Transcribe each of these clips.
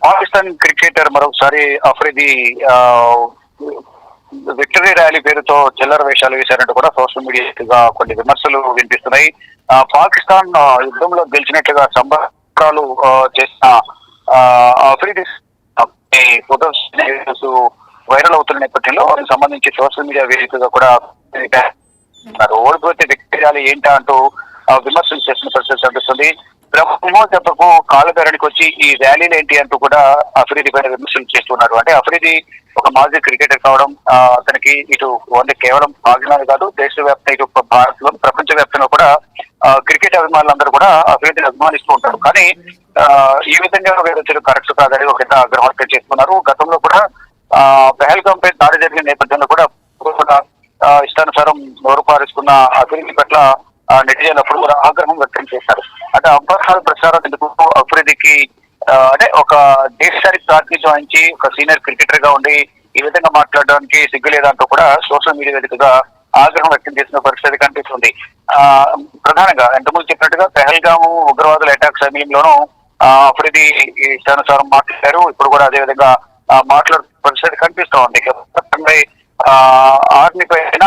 Pakistan cricketer మరొకసారి Afridi victory rally పేరుతో చిల్లర వేషాలు వేశారంటూ కూడా సోషల్ మీడియాగా కొన్ని విమర్శలు వినిపిస్తున్నాయి. పాకిస్తాన్ యుద్ధంలో గెలిచినట్లుగా సంబరాలు చేసిన అఫ్రిది ఫోటోస్ వైరల్ అవుతున్న నేపథ్యంలో వారికి సంబంధించి సోషల్ మీడియా వేదికగా కూడా ఓడిపోతే విక్టరీ ర్యాలీ ఏంటా అంటూ విమర్శలు చేసిన పరిస్థితి కనిపిస్తుంది. బ్రహ్మోత్సవకు కాలుగారడానికి వచ్చి ఈ ర్యాలీలు ఏంటి అంటూ కూడా అఫ్రిది పైన విమర్శలు చేస్తున్నారు. అంటే అఫ్రిది ఒక మాజీ క్రికెటర్ కావడం, అతనికి ఇటు ఓన్లీ కేవలం పాకిస్తాన్ కాదు దేశవ్యాప్తంగా ఇటు భారత్ లో ప్రపంచ వ్యాప్తంగా కూడా క్రికెట్ అభిమానులందరూ కూడా అఫ్రిదిని అభిమానిస్తూ ఉంటారు. కానీ ఈ విధంగా వేరొచ్చారు కరెక్ట్ కాదని ఒక ఆగ్రహం వ్యక్తం చేస్తున్నారు. గతంలో కూడా పెహల్గాం పై దాడి జరిగిన నేపథ్యంలో కూడా ఇష్టానుసారం నోరు పారేసుకున్న అఫ్రిది పట్ల నెటిజన్లు అప్పుడు కూడా ఆగ్రహం వ్యక్తం చేశారు. అంటే అబ్బాసాల ప్రచారం ఎందుకు అఫ్రిదికి అంటే ఒక దేశానికి ప్రాతినిధ్యం వహించి ఒక సీనియర్ క్రికెటర్ గా ఉండి ఈ విధంగా మాట్లాడడానికి సిగ్గులేదంటూ కూడా సోషల్ మీడియా వేదికగా ఆగ్రహం వ్యక్తం చేసిన పరిస్థితి కనిపిస్తుంది. ప్రధానంగా ఇంతకుముందు చెప్పినట్టుగా పెహల్గాము ఉగ్రవాదుల అటాక్ సమయంలోనూ అఫ్రిది ఇష్టానుసారం మాట్లాడారు. ఇప్పుడు కూడా అదే విధంగా మాట్లాడుతున్న పరిస్థితి కనిపిస్తూ ఉంది. ఆర్మీ పైన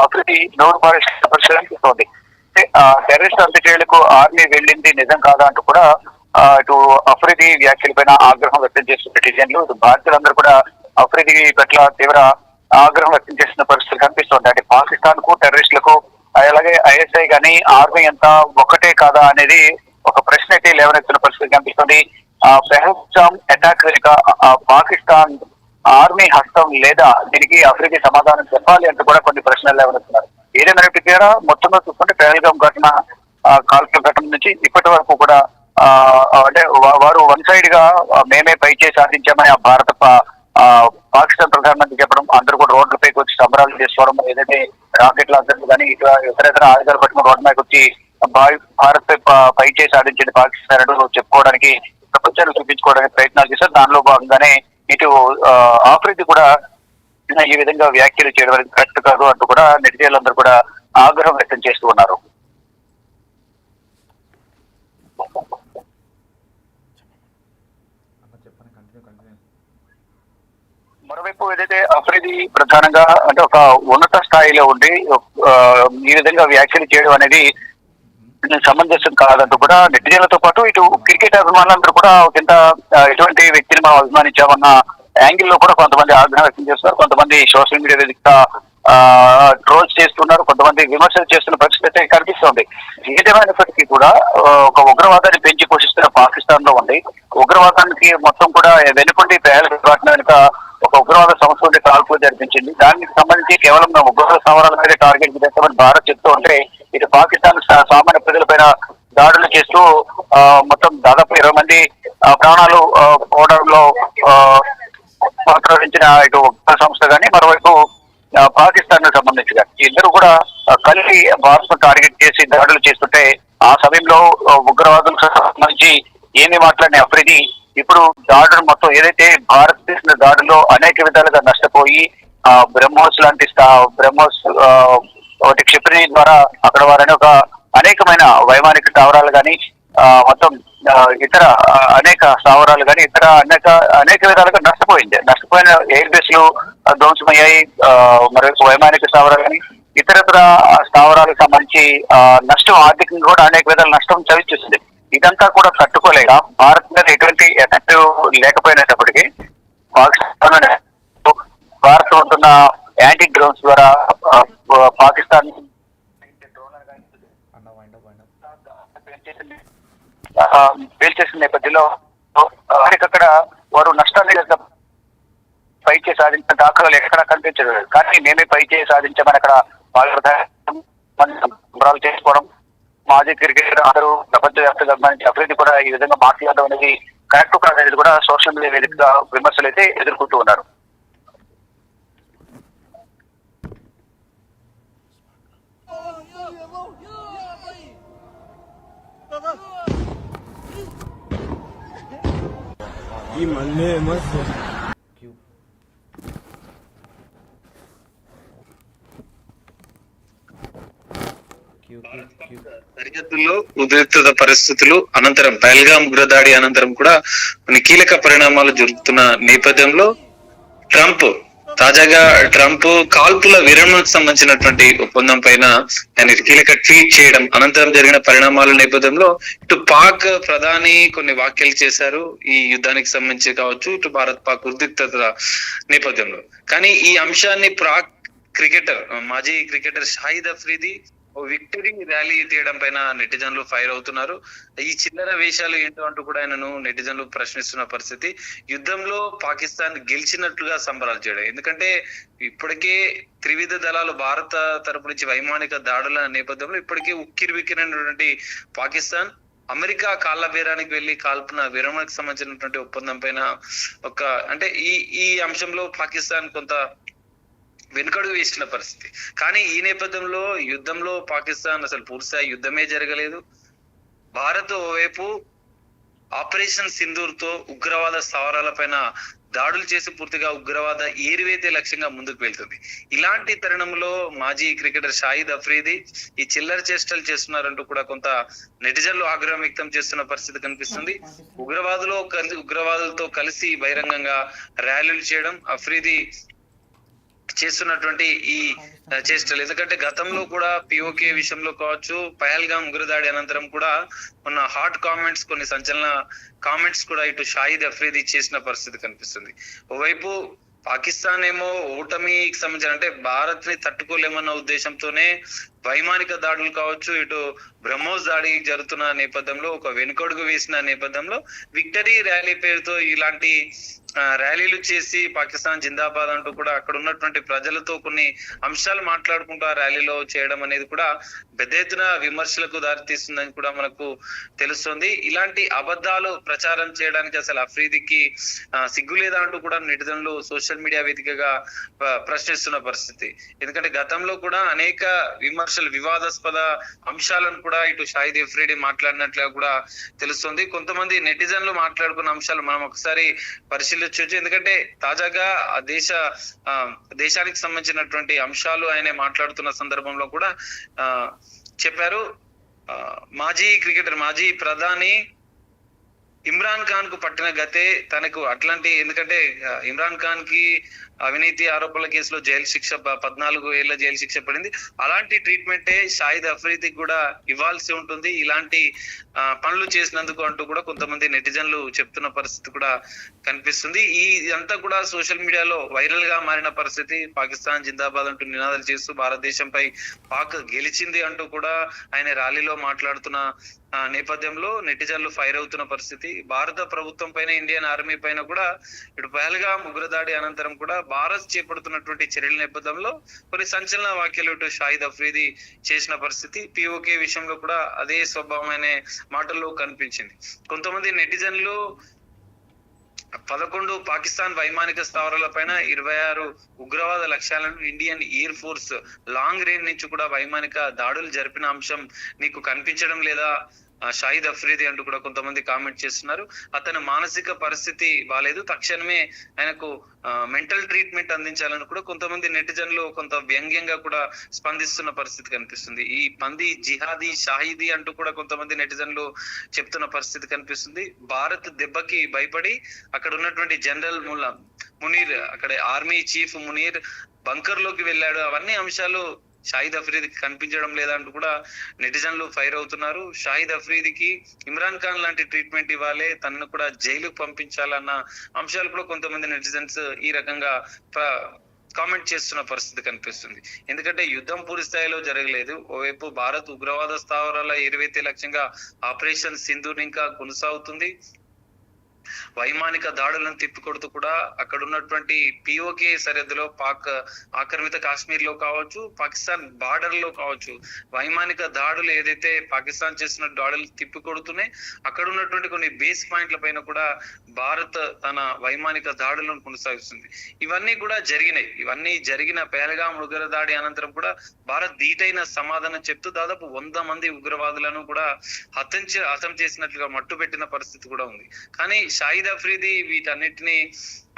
అఫ్రిది నోరు పారేసిన పరిస్థితి కనిపిస్తోంది. టెర్రరిస్ట్ అంత్యక్రియలకు ఆర్మీ వెళ్ళింది నిజం కాదా అంటూ కూడా ఇటు అఫ్రిది వ్యాఖ్యలపైన ఆగ్రహం వ్యక్తం చేస్తున్న నెటిజన్లు, ఇటు భారతీయులందరూ కూడా అఫ్రిది పట్ల తీవ్ర ఆగ్రహం వ్యక్తం చేసిన పరిస్థితి కనిపిస్తోంది. అంటే పాకిస్తాన్ కు టెర్రరిస్టులకు అలాగే ఐఎస్ఐ కానీ ఆర్మీ అంతా ఒక్కటే కాదా అనేది ఒక ప్రశ్న అయితే లేవనెత్తున్న పరిస్థితి కనిపిస్తుంది. పెహల్గాం అటాక్ వెనుక పాకిస్తాన్ ఆర్మీ హస్తం లేదా దీనికి అఫ్రిది సమాధానం చెప్పాలి అంటూ కూడా కొన్ని ప్రశ్నలు లేవనెత్తున్నారు. ఏదైనా మొత్తంలో చూసుకుంటే పెహల్గాం ఘటన కాల్పుల ఘటన నుంచి ఇప్పటి వరకు కూడా అంటే వారు వన్ సైడ్ గా మేమే పైచే సాధించామని ఆ భారత పాకిస్తాన్ ప్రధానమంత్రి చెప్పడం, అందరూ కూడా రోడ్లపైకి వచ్చి సంబరాలు చేసుకోవడం, ఏదైతే రాకెట్ లాంచర్లు కానీ ఇతర ఆయుధాలు పట్టుకుని రోడ్డు పైకి వచ్చి భారత్ పైచే సాధించింది పాకిస్తాన్ అంటూ చెప్పుకోవడానికి ప్రపంచాన్ని చూపించుకోవడానికి ప్రయత్నాలు చేశారు. దానిలో భాగంగానే ఇటు ఆఫ్రిది కూడా ఈ విధంగా వ్యాఖ్యలు చేయడం అనేది కరెక్ట్ కాదు అంటూ కూడా నెటిజన్లందరూ కూడా ఆగ్రహం వ్యక్తం చేస్తూ ఉన్నారు. మరోవైపు ఏదైతే అఫ్రిది ప్రధానంగా అంటే ఒక ఉన్నత స్థాయిలో ఉండి ఈ విధంగా వ్యాఖ్యలు చేయడం అనేది సమంజసం కాదంటూ కూడా నెటిజన్లతో పాటు ఇటు క్రికెట్ అభిమానులందరూ కూడా కింద ఎటువంటి వ్యక్తిని మనం అభిమానించామన్న యాంగిల్లో కూడా కొంతమంది ఆగ్రహం వ్యక్తం చేస్తున్నారు. కొంతమంది సోషల్ మీడియా వేదిక ట్రోల్స్ చేస్తున్నారు, కొంతమంది విమర్శలు చేస్తున్న పరిస్థితి కనిపిస్తోంది. ఏదేమైనప్పటికీ కూడా ఒక ఉగ్రవాదాన్ని పెంచి పోషిస్తున్న పాకిస్తాన్ లో ఉంది. ఉగ్రవాదానికి మొత్తం కూడా వెనుకుండి పెహల్గాం వెనుక ఒక ఉగ్రవాద సంస్థ ఉంటే కాల్పులు జరిపించింది. దానికి సంబంధించి కేవలం ఉగ్రవాద స్థావరాల మీద టార్గెట్ చేస్తామని భారత్ చెప్తూ ఉంటే ఇటు పాకిస్తాన్ సామాన్య ప్రజలపైన దాడులు చేస్తూ మొత్తం దాదాపు 20 మంది ప్రాణాలు పోవడంలో పాత్రించిన ఇటు ఉగ్ర సంస్థ కానీ మరోవైపు పాకిస్తాన్ సంబంధించి కానీ ఇద్దరు కూడా కలిసి భారత్ టార్గెట్ చేసి దాడులు చేస్తుంటే ఆ సమయంలో ఉగ్రవాదులకు సంబంధించి ఏమి మాట్లాడిన అఫ్రిది ఇప్పుడు దాడులు మొత్తం ఏదైతే భారత్ చేసిన దాడుల్లో అనేక విధాలుగా నష్టపోయి బ్రహ్మోస్ లాంటి బ్రహ్మోస్ ఒకటి క్షిపణి ద్వారా అక్కడ వారని ఒక అనేకమైన వైమానిక స్థావరాలు కానీ మొత్తం ఇతర అనేక స్థావరాలు కానీ ఇతర అనేక విధాలుగా నష్టపోయిన ఎయిర్ బేస్లు ధ్వంసమయ్యాయి. మరొక వైమానిక స్థావరాలు కానీ ఇతర స్థావరాలకు సంబంధించి నష్టం ఆర్థికంగా కూడా అనేక విధాల నష్టం చవిచూసింది. ఇదంతా కూడా తట్టుకోలేక భారత్ మీద ఎటువంటి ఎఫెక్ట్ లేకపోయినప్పటికీ పాకిస్తాన్ భారత్ ఉంటున్న యాంటీ డ్రోన్స్ ద్వారా పాకిస్తాన్ పేల్చేసిన నేపథ్యంలో అక్కడ వారు నష్టాన్ని పైచే సాధించిన దాఖలాలు ఎక్కడ కనిపించదు. కానీ మేమే పైచే సాధించామని అక్కడ సంబరాలు చేసుకోవడం, మాజీ క్రికెటర్ అందరూ ప్రపంచవ్యాప్తంగా అభిమానించి అఫ్రిది కూడా ఈ విధంగా మాట్లాడడం అనేది కరెక్ట్ కాదనేది కూడా సోషల్ మీడియా వేదికగా విమర్శలు అయితే ఎదుర్కొంటూ ఉన్నారు. సరిహద్దుల్లో ఉద్రిక్తత పరిస్థితులు అనంతరం పహల్గాం ఉగ్రదాడి అనంతరం కూడా కొన్ని కీలక పరిణామాలు జరుగుతున్న నేపథ్యంలో తాజాగా ట్రంప్ కాల్పుల విరమణకు సంబంధించినటువంటి ఒప్పందం పైన ఆయన కీలక ట్వీట్ చేయడం అనంతరం జరిగిన పరిణామాల నేపథ్యంలో ఇటు పాక్ ప్రధాని కొన్ని వ్యాఖ్యలు చేశారు ఈ యుద్ధానికి సంబంధించి కావచ్చు, ఇటు భారత్ పాక్ ఉద్రిక్తత నేపథ్యంలో. కానీ ఈ అంశాన్ని మాజీ cricketer Shahid Afridi victory rally తీయడం పైన నెటిజన్లు ఫైర్ అవుతున్నారు. ఈ చిల్లర వేషాలు ఏంటో అంటూ కూడా ఆయనను నెటిజన్లు ప్రశ్నిస్తున్న పరిస్థితి. యుద్ధంలో పాకిస్తాన్ గెలిచినట్లుగా సంబరాలు చేయడం, ఎందుకంటే ఇప్పటికే త్రివిధ దళాలు భారత తరపు నుంచి వైమానిక దాడుల నేపథ్యంలో ఇప్పటికే ఉక్కిరిబిక్కిరైనటువంటి పాకిస్తాన్ అమెరికా కాళ్ళ బేరానికి వెళ్లి కాల్పున విరమణకు సంబంధించినటువంటి ఒప్పందం పైన ఈ అంశంలో పాకిస్తాన్ కొంత వెనుకడుగు వేసిన పరిస్థితి. కానీ ఈ నేపథ్యంలో యుద్ధంలో పాకిస్తాన్ అసలు పూర్తిస్థాయి యుద్ధమే జరగలేదు. భారత్ ఓవైపు ఆపరేషన్ సింధూర్ తో ఉగ్రవాద స్థావరాల పైన దాడులు చేసి పూర్తిగా ఉగ్రవాద ఏరివేతే లక్ష్యంగా ముందుకు వెళ్తుంది. ఇలాంటి తరుణంలో మాజీ క్రికెటర్ షాహిద్ అఫ్రీది ఈ చిల్లర చేష్టలు చేస్తున్నారంటూ కూడా కొంత నెటిజన్లు ఆగ్రహం వ్యక్తం చేస్తున్న పరిస్థితి కనిపిస్తుంది. ఉగ్రవాదులతో కలిసి బహిరంగంగా ర్యాలీలు చేయడం అఫ్రీది చేస్తున్నటువంటి ఈ చేష్టలు. ఎందుకంటే గతంలో కూడా పిఓకే విషయంలో కావచ్చు, పహల్గాం ఉగ్రదాడి అనంతరం కూడా ఉన్న హాట్ కామెంట్స్, కొన్ని సంచలన కామెంట్స్ కూడా ఇటు షాహిద్ అఫ్రీది చేసిన పరిస్థితి కనిపిస్తుంది. ఓవైపు పాకిస్తాన్ ఏమో ఓటమికి సంబంధించిన భారత్ ని తట్టుకోలేమన్న ఉద్దేశంతోనే వైమానిక దాడులు కావచ్చు, ఇటు బ్రహ్మోస్ దాడి జరుగుతున్న నేపథ్యంలో ఒక వెనుకడుగు వేసిన నేపథ్యంలో విక్టరీ ర్యాలీ పేరుతో ఇలాంటి ర్యాలీలు చేసి పాకిస్తాన్ జిందాబాద్ అంటూ కూడా అక్కడ ఉన్నటువంటి ప్రజలతో కొన్ని అంశాలు మాట్లాడుకుంటూ ఆ ర్యాలీలో చేయడం అనేది కూడా పెద్ద ఎత్తున విమర్శలకు దారితీస్తుందని కూడా మనకు తెలుస్తుంది. ఇలాంటి అబద్ధాలు ప్రచారం చేయడానికి అసలు అఫ్రీదికి సిగ్గు లేదా అంటూ కూడా నెటిజన్లు సోషల్ మీడియా వేదికగా ప్రశ్నిస్తున్న పరిస్థితి. ఎందుకంటే గతంలో కూడా అనేక వివాదాస్పద అంశాలను కూడా ఇటు షాహిద్ అఫ్రీది మాట్లాడినట్లుగా కూడా తెలుస్తుంది. కొంతమంది నెటిజన్లు మాట్లాడుకున్న అంశాలు మనం ఒకసారి పరిశీలించవచ్చు. ఎందుకంటే తాజాగా దేశానికి సంబంధించినటువంటి అంశాలు ఆయన మాట్లాడుతున్న సందర్భంలో కూడా చెప్పారు. మాజీ ప్రధాని ఇమ్రాన్ ఖాన్ కు పట్టిన గతే తనకు అట్లాంటి, ఎందుకంటే ఇమ్రాన్ ఖాన్ కి అవినీతి ఆరోపణల కేసులో జైలు శిక్ష 14 ఏళ్ల జైలు శిక్ష పడింది. అలాంటి ట్రీట్మెంటే షాహిద్ అఫ్రీదికి కూడా ఇవ్వాల్సి ఉంటుంది ఇలాంటి పనులు చేసినందుకు అంటూ కూడా కొంతమంది నెటిజన్లు చెప్తున్న పరిస్థితి కూడా కనిపిస్తుంది. ఇదంతా కూడా సోషల్ మీడియాలో వైరల్ గా మారిన పరిస్థితి. పాకిస్తాన్ జిందాబాద్ అంటూ నినాదాలు చేస్తూ భారతదేశంపై పాక్ గెలిచింది అంటూ కూడా ఆయన ర్యాలీలో మాట్లాడుతున్న నేపథ్యంలో నెటిజన్లు ఫైర్ అవుతున్న పరిస్థితి. భారత ప్రభుత్వం పైన, ఇండియన్ ఆర్మీ పైన కూడా ఇటు పహల్గాం ఉగ్రదాడి అనంతరం కూడా భారత్ చేపడుతున్నటువంటి చర్యల నేపథ్యంలో కొన్ని సంచలన వ్యాఖ్యలు ఇటు షాహిద్ అఫ్రీది చేసిన పరిస్థితి. పిఓకే విషయంలో కూడా అదే స్వభావమైన మాటల్లో కనిపించింది. కొంతమంది నెటిజన్లు 11 పాకిస్తాన్ వైమానిక స్థావరాల పైన 26 ఉగ్రవాద లక్ష్యాలను Indian air force long range నుంచి కూడా వైమానిక దాడులు జరిపిన అంశం నీకు కనిపించడం లేదా షాహిద్ అఫ్రీది అంటూ కూడా కొంతమంది కామెంట్ చేస్తున్నారు. అతని మానసిక పరిస్థితి బాలేదు, తక్షణమే ఆయనకు మెంటల్ ట్రీట్మెంట్ అందించాలని కూడా కొంతమంది నెటిజన్లు కొంత వ్యంగ్యంగా కూడా స్పందిస్తున్న పరిస్థితి కనిపిస్తుంది. ఈ పంది జిహాదీ షాహిదీ అంటూ కూడా కొంతమంది నెటిజన్లు చెప్తున్న పరిస్థితి కనిపిస్తుంది. భారత్ దెబ్బకి భయపడి అక్కడ ఉన్నటువంటి జనరల్ మునీర్, అక్కడ ఆర్మీ చీఫ్ మునీర్ బంకర్ లోకి వెళ్ళాడు. అవన్నీ అంశాలు షాహిద్ అఫ్రీదికి కనిపించడం లేదా అంటూ కూడా నెటిజన్లు ఫైర్ అవుతున్నారు. షాహిద్ అఫ్రీదికి ఇమ్రాన్ ఖాన్ లాంటి ట్రీట్మెంట్ ఇవ్వాలి, తనను కూడా జైలుకు పంపించాలన్న అంశాలు కూడా కొంతమంది నెటిజన్స్ ఈ రకంగా కామెంట్ చేస్తున్న పరిస్థితి కనిపిస్తుంది. ఎందుకంటే యుద్ధం పూర్తి స్థాయిలో జరగలేదు. ఓవైపు భారత్ ఉగ్రవాద స్థావరాల ఏరివేతే లక్ష్యంగా ఆపరేషన్ సింధూర్ ఇంకా కొనసాగుతుంది. వైమానిక దాడులను తిప్పికొడుతూ కూడా అక్కడ ఉన్నటువంటి పిఓకే సరిహద్దులో పాక్ ఆక్రమిత కాశ్మీర్ లో కావచ్చు, పాకిస్తాన్ బార్డర్ లో కావచ్చు, వైమానిక దాడులు ఏదైతే పాకిస్తాన్ చేసిన దాడులు తిప్పికొడుతున్నాయి, అక్కడ ఉన్నటువంటి కొన్ని బేస్ పాయింట్ల పైన కూడా భారత్ తన వైమానిక దాడులను కొనసాగిస్తుంది. ఇవన్నీ కూడా జరిగినాయి. ఇవన్నీ జరిగిన పహల్గాం ఉగ్రదాడి అనంతరం కూడా భారత్ ధీటైన సమాధానం చెప్తూ దాదాపు 100 మంది ఉగ్రవాదులను కూడా హతం చేసినట్లుగా మట్టు పెట్టిన పరిస్థితి కూడా ఉంది. కానీ షాహిద్ అఫ్రీది వీటన్నిటిని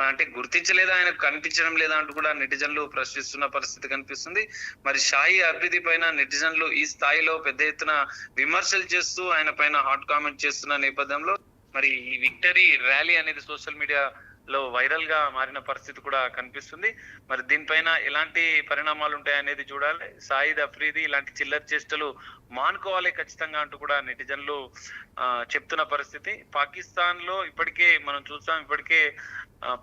అంటే గుర్తించలేదా, ఆయనకు కనిపించడం లేదా అంటూ కూడా నెటిజన్లు ప్రశ్నిస్తున్న పరిస్థితి కనిపిస్తుంది. మరి షాహిద్ అఫ్రీది పైన నెటిజన్లు ఈ స్థాయిలో పెద్ద ఎత్తున విమర్శలు చేస్తూ ఆయన పైన హాట్ కామెంట్ చేస్తున్న నేపథ్యంలో మరి ఈ విక్టరీ ర్యాలీ అనేది సోషల్ మీడియా లో వైరల్ గా మారిన పరిస్థితి కూడా కనిపిస్తుంది. మరి దీనిపైన ఎలాంటి పరిణామాలు ఉంటాయనేది చూడాలి. షాహిద్ అఫ్రీది ఇలాంటి చిల్లర చేష్టలు మానుకోవాలి ఖచ్చితంగా అంటూ కూడా నెటిజన్లు చెప్తున్న పరిస్థితి. పాకిస్తాన్ లో ఇప్పటికే మనం చూసాం, ఇప్పటికే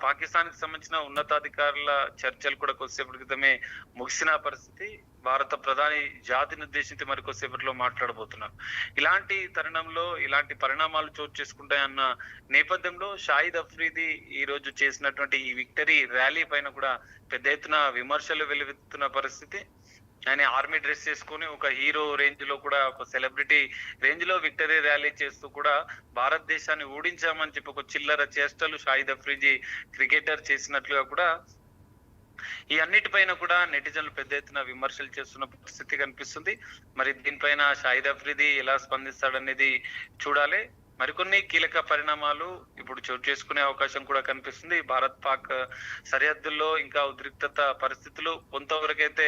పాకిస్తాన్ కి సంబంధించిన ఉన్నతాధికారుల చర్చలు కూడా కొద్దిసేపటి క్రితమే ముగిసిన పరిస్థితి. భారత ప్రధాని జాతిని ఉద్దేశించి మరి కొద్దిసేపట్లో మాట్లాడబోతున్నారు. ఇలాంటి తరుణంలో ఇలాంటి పరిణామాలు చోటు చేసుకుంటాయన్న నేపథ్యంలో షాహిద్ అఫ్రీది ఈ రోజు చేసినటువంటి ఈ విక్టరీ ర్యాలీ పైన కూడా పెద్ద ఎత్తున విమర్శలు వెలువెత్తుతున్న పరిస్థితి. ఆయన ఆర్మీ డ్రెస్ చేసుకుని ఒక హీరో రేంజ్ లో కూడా, ఒక సెలబ్రిటీ రేంజ్ లో విక్టరీ ర్యాలీ చేస్తూ కూడా భారతదేశాన్ని ఓడించామని చెప్పి ఒక చిల్లర చేష్టలు షాహిద్ అఫ్రీది క్రికెటర్ చేసినట్లుగా కూడా ఈ అన్నిటిపైన కూడా నెటిజన్లు పెద్ద ఎత్తున విమర్శలు చేస్తున్న పరిస్థితి కనిపిస్తుంది. మరి దీనిపైన షాహిద్ అఫ్రీది ఎలా స్పందిస్తాడనేది చూడాలి. మరికొన్ని కీలక పరిణామాలు ఇప్పుడు చోటు చేసుకునే అవకాశం కూడా కనిపిస్తుంది. భారత్ పాక్ సరిహద్దుల్లో ఇంకా ఉద్రిక్తత పరిస్థితులు కొంతవరకైతే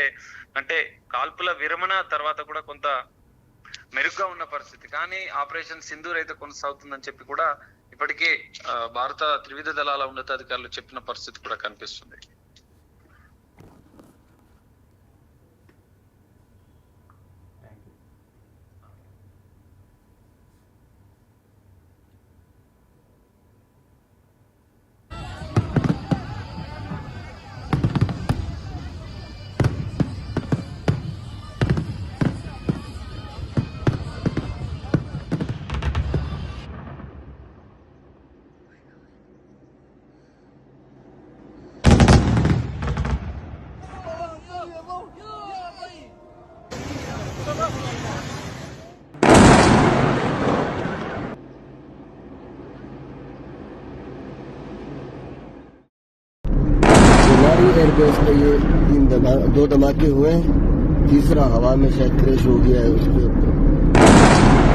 అంటే కాల్పుల విరమణ తర్వాత కూడా కొంత మెరుగ్గా ఉన్న పరిస్థితి, కానీ ఆపరేషన్ సింధూర్ అయితే కొనసాగుతుందని చెప్పి కూడా ఇప్పటికే భారత త్రివిధ దళాల ఉన్నతాధికారులు చెప్పిన పరిస్థితి కూడా కనిపిస్తుంది. एयरबेस पे ये दो धमाके हुए हैं, तीसरा हवा में शायद क्रैश हो गया है उसके ऊपर।